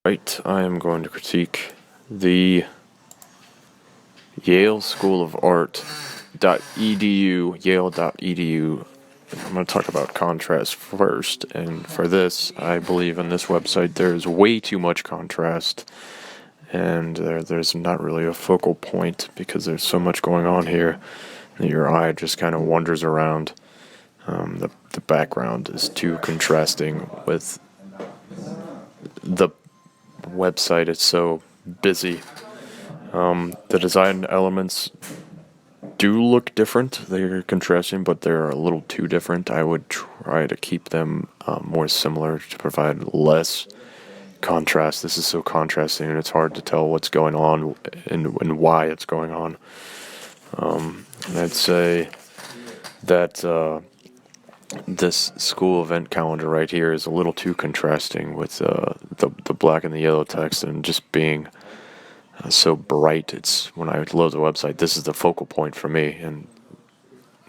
Right, I am going to critique the Yale School of Art.edu, yale.edu. I'm going to talk about contrast first, and for this, I believe on this website there's way too much contrast, and there's not really a focal point because there's so much going on here that your eye just kind of wanders around. The background is too contrasting with the website. It's so busy. The design elements do look different. They're contrasting, but they're a little too different. I would try to keep them more similar to provide less contrast. This is so contrasting, and it's hard to tell what's going on and why it's going on. And I'd say that this school event calendar right here is a little too contrasting with the black and the yellow text, and just being so bright. It's when I load the website, this is the focal point for me, and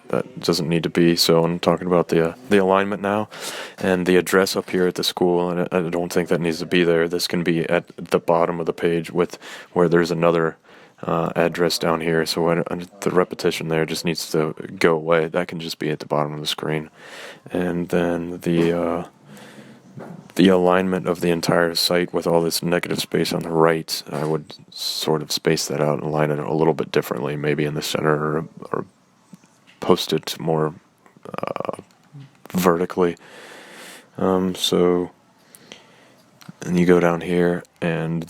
that doesn't need to be. So I'm talking about the alignment now, and the address up here at the school, and I don't think that needs to be there. This can be at the bottom of the page with where there's another address down here, so the repetition there just needs to go away. That can just be at the bottom of the screen. And then the alignment of the entire site with all this negative space on the right, I would sort of space that out and align it a little bit differently, maybe in the center, or post it more vertically. So, and you go down here, and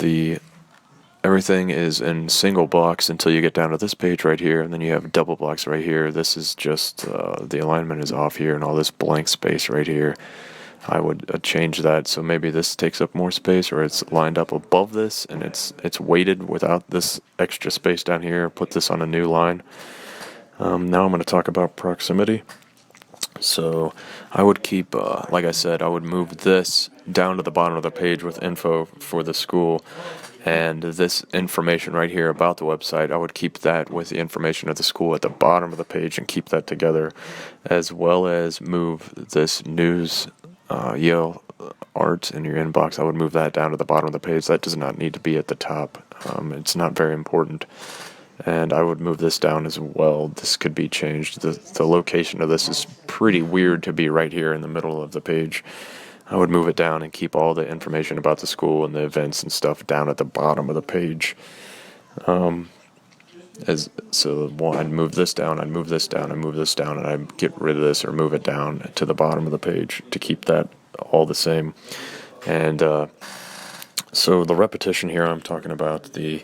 everything is in single blocks until you get down to this page right here, and then you have double blocks right here. This is just the alignment is off here, and all this blank space right here. I would change that so maybe this takes up more space, or it's lined up above this and it's weighted without this extra space down here. Put this on a new line. Now I'm going to talk about proximity. So I would keep, like I said, I would move this down to the bottom of the page with info for the school, and this information right here about the website, I would keep that with the information of the school at the bottom of the page and keep that together, as well as move this news Yale Art in your inbox. I would move that down to the bottom of the page. That does not need to be at the top. It's not very important. And I would move this down as well. This could be changed. The location of this is pretty weird to be right here in the middle of the page. I would move it down and keep all the information about the school and the events and stuff down at the bottom of the page. I'd move this down, I'd move this down, I'd move this down, and I'd get rid of this or move it down to the bottom of the page to keep that all the same. And so the repetition here, I'm talking about the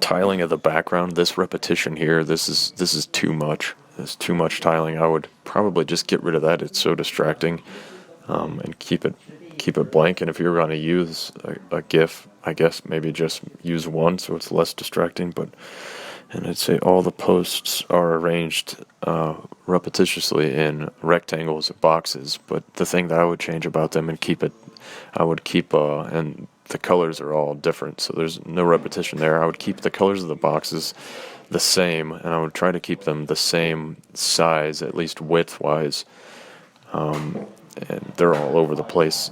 tiling of the background. This repetition here, this is too much. There's too much tiling. I would probably just get rid of that. It's so distracting, and keep it blank. And if you're going to use a GIF, I guess maybe just use one so it's less distracting. And I'd say all the posts are arranged repetitiously in rectangles or boxes. But the thing that I would change about them and and the colors are all different, so there's no repetition there. I would keep the colors of the boxes the same, and I would try to keep them the same size, at least width-wise. And they're all over the place.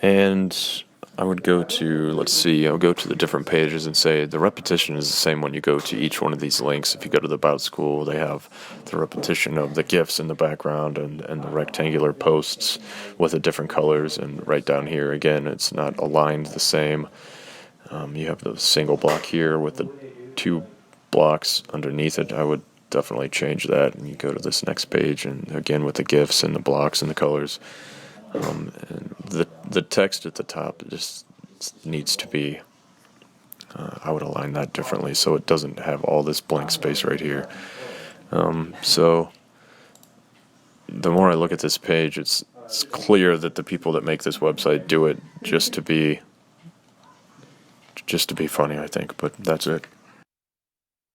And I would go to, I'll go to the different pages and say the repetition is the same when you go to each one of these links. If you go to the About School, they have the repetition of the GIFs in the background and the rectangular posts with the different colors. And right down here, again, it's not aligned the same. You have the single block here with the 2 blocks underneath it. I would definitely change that. And you go to this next page, and again with the GIFs and the blocks and the colors. And the text at the top just needs to be, I would align that differently so it doesn't have all this blank space right here. So the more I look at this page, it's clear that the people that make this website do it just to be funny, I think. But that's it.